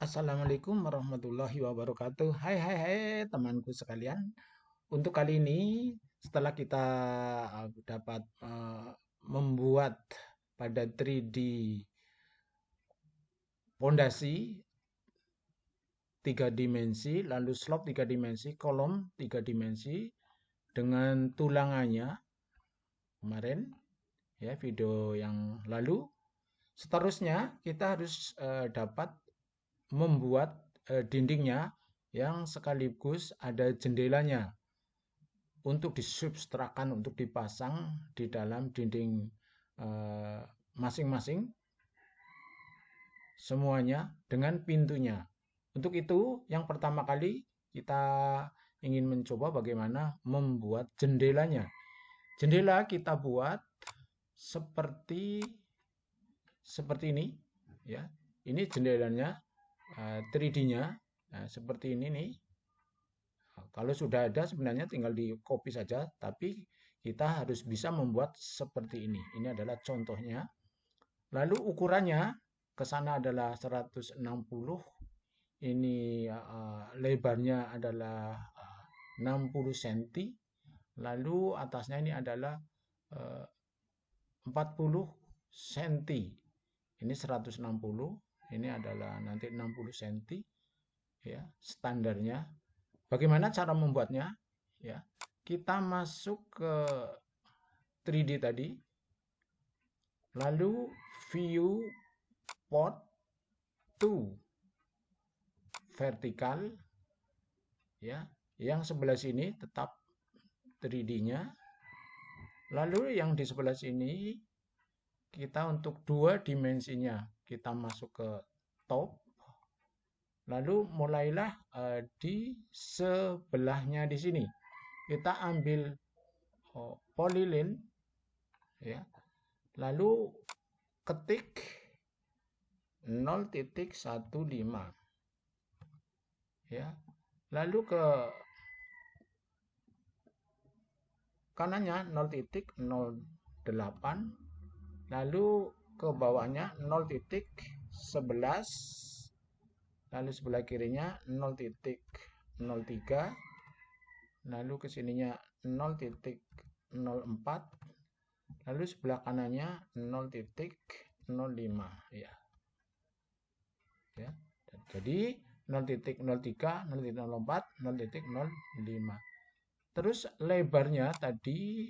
Assalamualaikum warahmatullahi wabarakatuh. Hai hai hai temanku sekalian. Untuk kali ini setelah kita dapat membuat pada 3D pondasi 3 dimensi, lalu slope 3 dimensi, kolom 3 dimensi dengan tulangannya kemarin ya video yang lalu. Seterusnya kita harus dapat membuat dindingnya yang sekaligus ada jendelanya untuk disubstrakkan untuk dipasang di dalam dinding masing-masing semuanya dengan pintunya. Untuk itu yang pertama kali kita ingin mencoba bagaimana membuat jendelanya. Jendela kita buat seperti ini ya. Ini jendelanya 3D-nya seperti ini nih. Kalau sudah ada sebenarnya tinggal di copy saja, tapi kita harus bisa membuat seperti ini. Ini adalah contohnya. Lalu ukurannya ke sana adalah 160. Ini lebarnya adalah 60 cm. Lalu atasnya ini adalah 40 cm. Ini 160. Ini adalah nanti 60 cm ya, standarnya. Bagaimana cara membuatnya? Ya, kita masuk ke 3D tadi, lalu view port to vertikal, ya, yang sebelah sini tetap 3D-nya. Lalu yang di sebelah sini kita untuk 2 dimensinya kita masuk ke top. Lalu mulailah di sebelahnya di sini. Kita ambil polyline ya. Lalu ketik 0.15 ya. Lalu ke kanannya 0.08, lalu ke bawahnya 0.11, lalu sebelah kirinya 0.03, lalu ke sininya 0.04, lalu sebelah kanannya 0.05 ya. Ya. Jadi 0.03, 0.04, 0.05. Terus lebarnya tadi,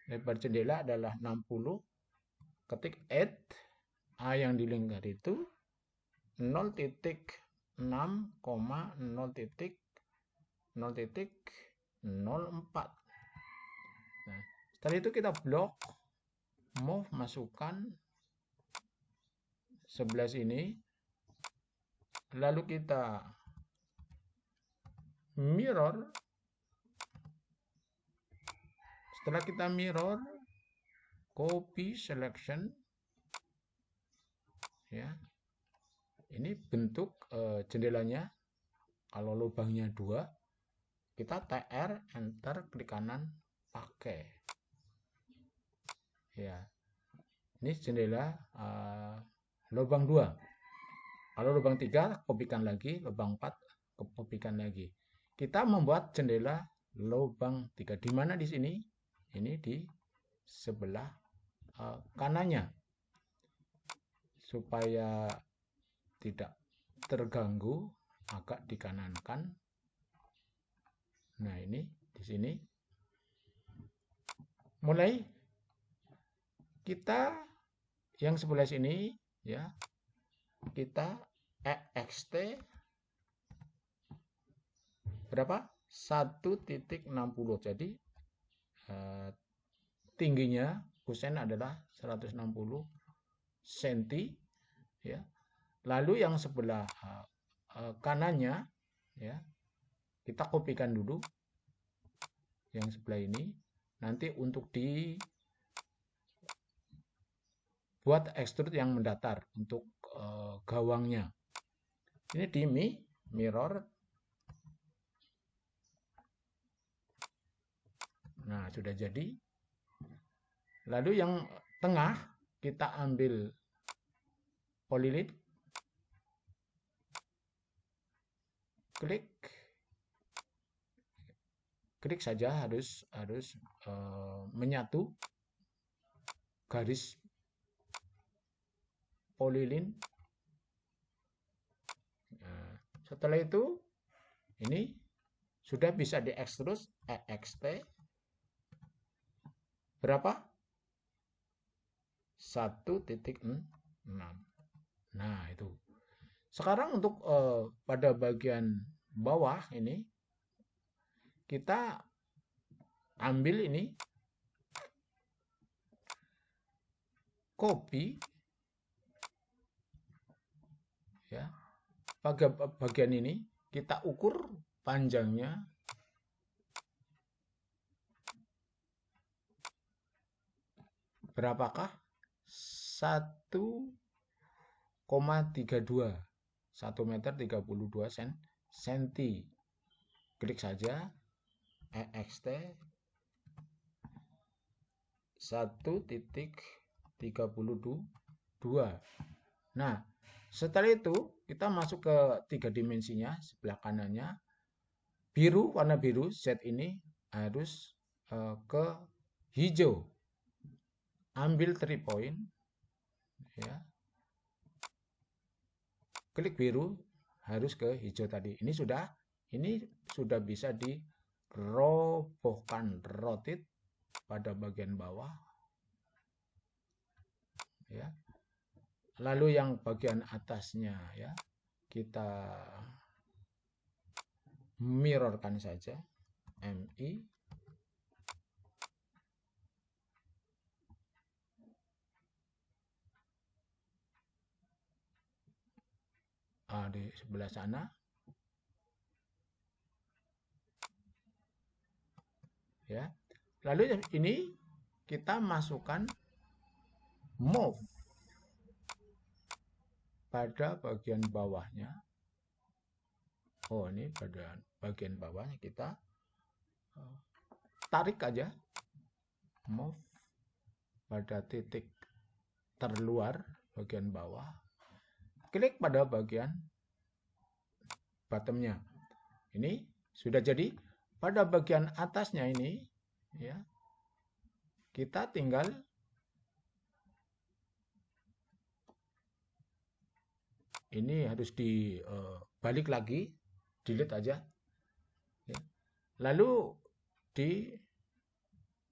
lebar jendela adalah 60. Ketik add, A yang di lingkar itu 0.6, 0.04. Nah, setelah itu kita blok, move, masukkan sebelah sini. Lalu kita mirror. Setelah kita mirror, copy selection ya. Ini bentuk jendelanya. Kalau lubangnya 2, kita TR, enter, klik kanan, pakai. Ya. Ini jendela lubang 2. Kalau lubang 3, kopikan lagi, lubang 4, kopikan lagi. Kita membuat jendela lubang 3. Di mana di sini? Ini di sebelah kanannya. Supaya tidak terganggu, agak dikanankan. Nah, ini di sini. Mulai kita yang sebelah sini ya. Kita EXT berapa? 1.60. Jadi tingginya kusen adalah 160 cm ya. Lalu yang sebelah kanannya ya, kita kopikan dulu yang sebelah ini. Nanti untuk dibuat extrude yang mendatar untuk gawangnya. Ini di mirror. Nah, sudah jadi. Lalu yang tengah kita ambil polyline. klik saja, harus menyatu garis polilin. Nah, setelah itu ini sudah bisa diekstrus EXT berapa? 1.6. Nah, itu. Sekarang untuk pada bagian bawah ini kita ambil ini, copy ya. Pada bagian ini kita ukur panjangnya berapakah? 1,32, 1 meter 32 cm. Klik saja EXT 1.32. Nah, setelah itu kita masuk ke 3 dimensinya, sebelah kanannya biru, warna biru Z ini harus ke hijau. Ambil 3 point ya. Klik biru harus ke hijau tadi. Ini sudah bisa dirobohkan, rotate pada bagian bawah ya. Lalu yang bagian atasnya ya kita mirrorkan saja, MI. Di sebelah sana ya. Lalu ini kita masukkan move pada bagian bawahnya. Oh, ini pada bagian bawahnya kita tarik aja, move pada titik terluar bagian bawah. Klik pada bagian bottomnya. Ini sudah jadi. Pada bagian atasnya ini ya, kita tinggal ini harus dibalik lagi, delete aja ya. Lalu di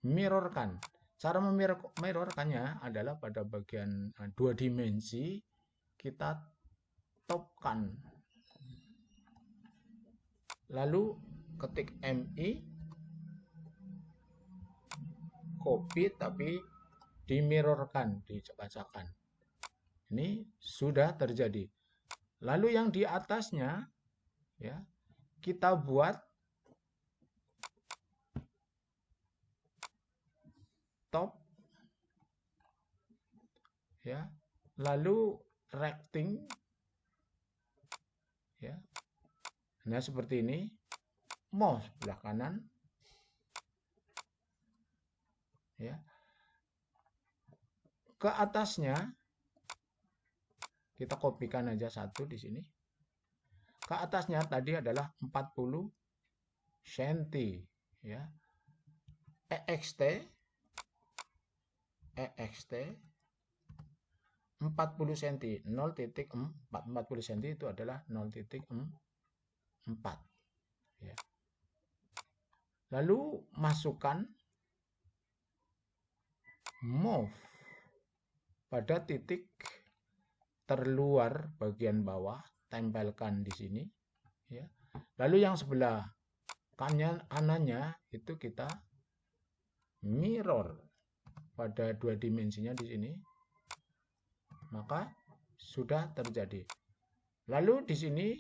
mirrorkan. Cara memirrorkannya adalah pada bagian 2 dimensi kita topkan, lalu ketik MI, copy tapi dimirrorkan, dibacakan. Ini sudah terjadi. Lalu yang di atasnya ya kita buat top ya, lalu recting ya. Nah, seperti ini. Mouse sebelah kanan ya. Ke atasnya kita kopikan aja satu di sini. Ke atasnya tadi adalah 40 cm ya. EXT 40 cm, 0.4, 40 cm itu adalah 0.4 ya. Lalu masukkan move pada titik terluar bagian bawah, tempelkan di sini ya. Lalu yang sebelah kanannya itu kita mirror pada 2 dimensinya di sini. Maka sudah terjadi. Lalu di sini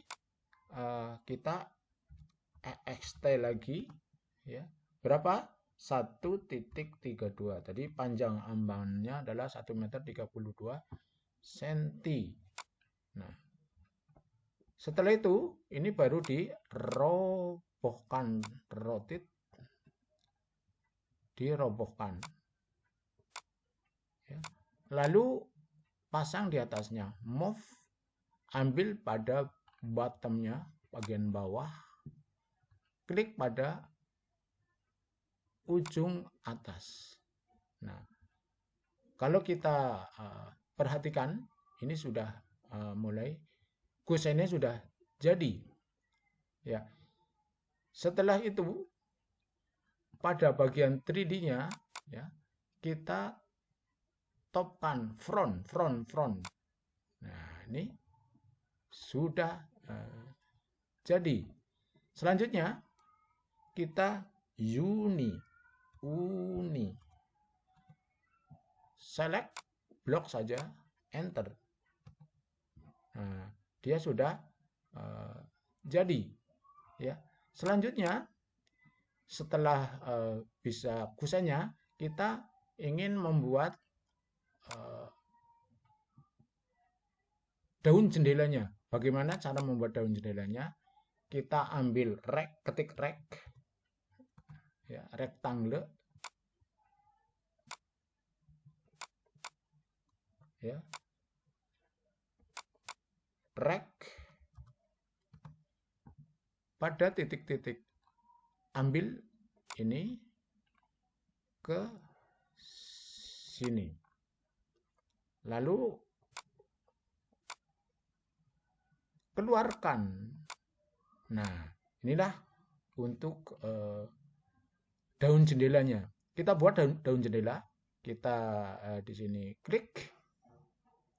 kita EXT lagi ya. Berapa? 1.32. Tadi panjang ambannya adalah 1 meter 32 cm. Nah, setelah itu ini baru dirobohkan, rotate, dirobohkan ya. Lalu pasang di atasnya, move, ambil pada bottomnya, bagian bawah, klik pada ujung atas. Nah, kalau kita perhatikan, ini sudah mulai kusennya sudah jadi. Ya. Setelah itu, pada bagian 3D-nya, ya, kita topkan front. Nah, ini sudah jadi. Selanjutnya kita uni. Select blok saja, enter. Nah, dia sudah jadi. Ya. Selanjutnya setelah bisa kusennya, kita ingin membuat daun jendelanya. Bagaimana cara membuat daun jendelanya? Kita ambil ketik rek, ya, rectangle, ya, rek pada titik-titik. Ambil ini ke sini. Lalu keluarkan. Nah, inilah untuk daun jendelanya. Kita buat daun jendela. Kita di sini klik,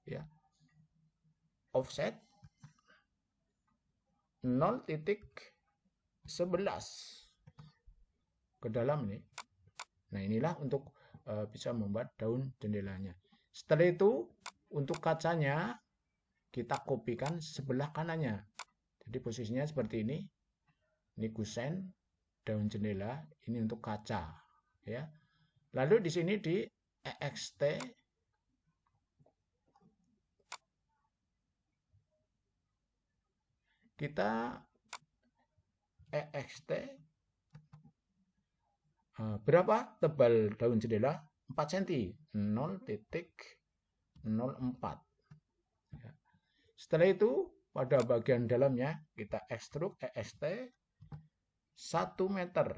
ya, offset 0.11 ke dalam ini. Nah, inilah untuk bisa membuat daun jendelanya. Setelah itu, untuk kacanya kita kopikan sebelah kanannya. Jadi posisinya seperti ini. Ini kusen, daun jendela, ini untuk kaca, ya. Lalu di sini di EXT kita EXT berapa tebal daun jendela? 4 cm, 0.04. Ya. Setelah itu pada bagian dalamnya kita ekstruk EXT 1 meter.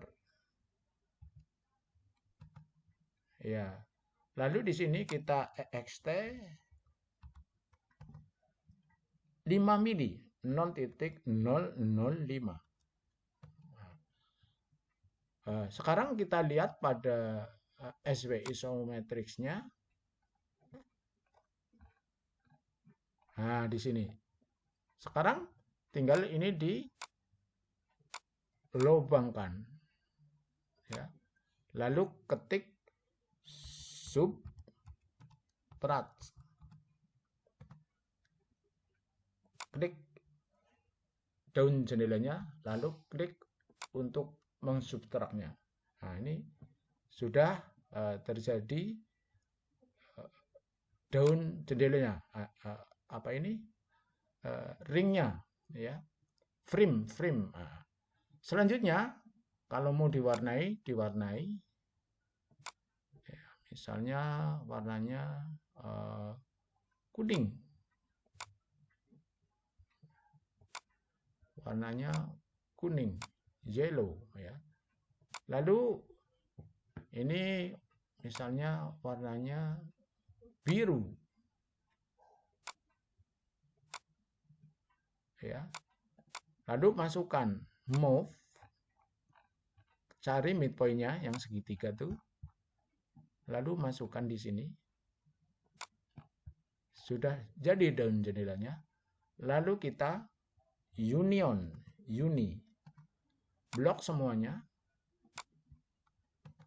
Ya. Lalu di sini kita EXT 5 mili, 0.005. Sekarang kita lihat pada SW isometricsnya. Nah, di sini. Sekarang tinggal ini dilobangkan. Ya. Lalu ketik subtrat. Klik daun jendelanya, lalu klik untuk mengsubstraknya. Nah, ini sudah terjadi daun jendelanya. Apa ini? Ringnya, ya. Frame. Nah. Selanjutnya, kalau mau diwarnai. Ya, misalnya warnanya kuning. Warnanya kuning, yellow, ya. Lalu ini misalnya warnanya biru, ya. Lalu masukkan mauve, cari midpointnya yang segitiga tuh, lalu masukkan di sini. Sudah jadi daun jendelanya. Lalu kita uni, blok semuanya,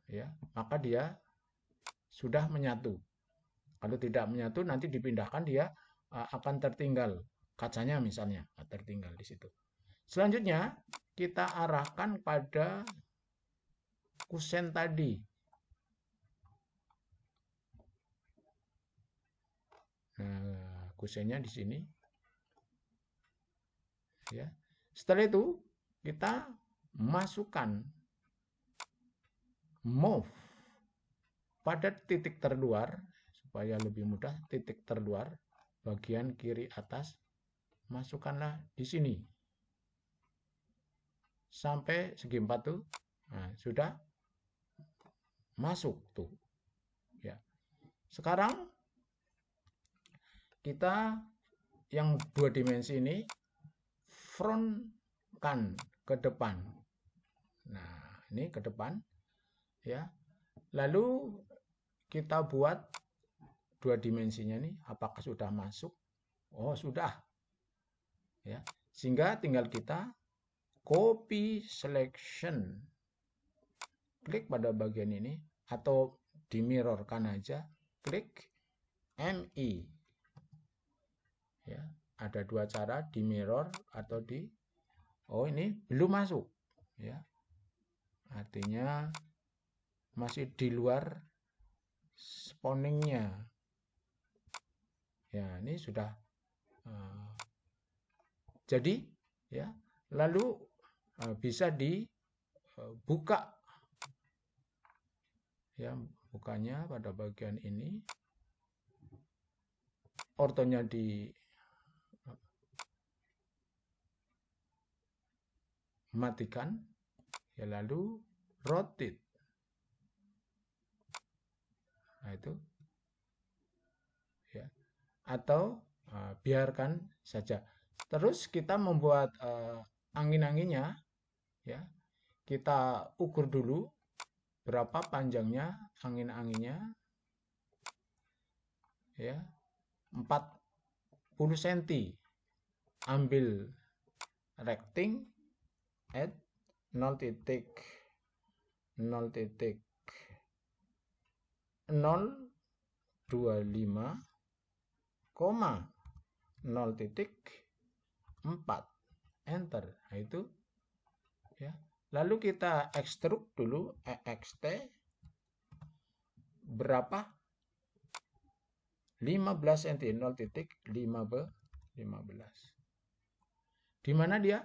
ya, maka dia sudah menyatu. Kalau tidak menyatu, nanti dipindahkan, dia akan tertinggal kacanya, misalnya tertinggal di situ. Selanjutnya kita arahkan pada kusen tadi. Nah, kusennya di sini. Ya. Setelah itu kita masukkan mauve pada titik terluar supaya lebih mudah. Titik terluar bagian kiri atas, masukkanlah di sini. sampai segi 4 tuh. Nah, sudah masuk tuh. Ya. Sekarang kita yang 2 dimensi ini front kan ke depan. Nah, ini ke depan ya. Lalu kita buat 2 dimensinya nih, apakah sudah masuk? Oh, sudah. Ya. Sehingga tinggal kita copy selection. Klik pada bagian ini atau dimirrorkan aja, klik MI. Ya, ada 2 cara, di mirror atau di ini belum masuk ya. Artinya masih di luar spawningnya. Ya, ini sudah jadi ya. Lalu bisa dibuka ya, bukanya pada bagian ini. Ortonya dimatikan ya, lalu rotate. Nah, itu ya. Atau biarkan saja. Terus kita membuat angin-anginnya ya. Kita ukur dulu berapa panjangnya angin-anginnya ya. 40 cm. Ambil recting at 0,025, 0,4, enter. Nah, itu ya. Lalu kita extrude dulu, EXT berapa? 15 cm, 0,15. Di mana dia?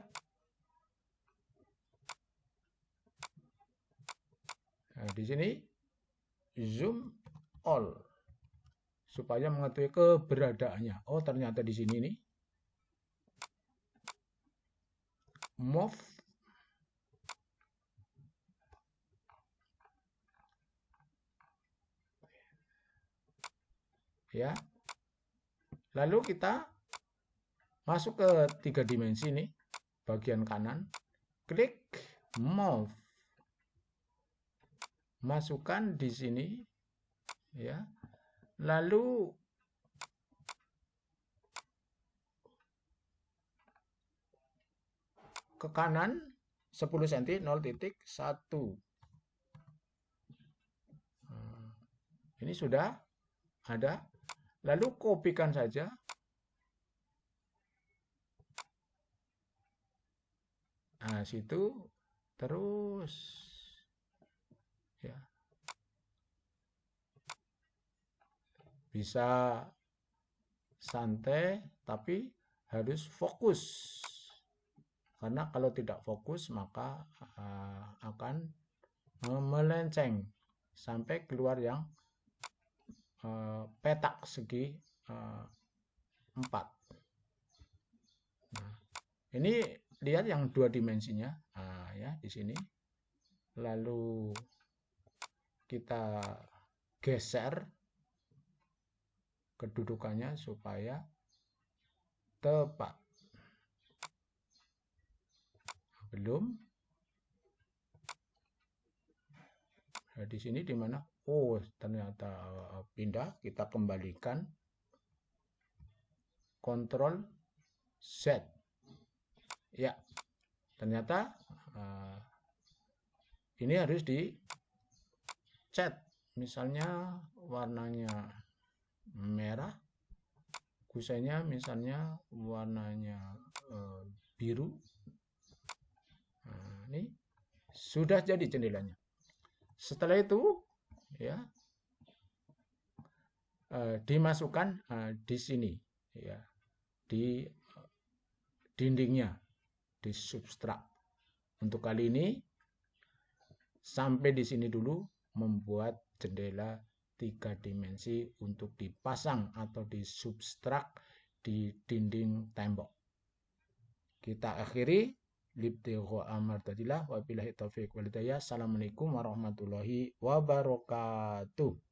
Nah, di sini zoom all supaya mengetahui keberadaannya. Oh, ternyata di sini nih. Move ya. Lalu kita masuk ke 3 dimensi nih, bagian kanan, klik move. Masukkan di sini ya. Lalu ke kanan 10 cm, 0,1. Ini sudah ada. Lalu kopikan saja. Nah, situ terus ya. Bisa santai tapi harus fokus. Karena kalau tidak fokus maka akan melenceng sampai keluar yang petak segi 4. Nah, ini lihat yang 2 dimensinya. Nah, ya di sini. Lalu kita geser kedudukannya supaya tepat. Belum. Nah, di sini di mana? Oh, ternyata pindah. Kita kembalikan. Ctrl Z. Ya, ternyata ini harus dicat. Misalnya warnanya merah, kusainya misalnya warnanya biru. Nah, ini sudah jadi jendelanya. Setelah itu ya dimasukkan di sini ya, di dindingnya, di substrak. Untuk kali ini sampai di sini dulu, membuat jendela 3 dimensi untuk dipasang atau di substrak di dinding tembok. Kita akhiri libtigha'a mardhatillah wa billahi taufiq wal hidayah. Assalamualaikum warahmatullahi wabarakatuh.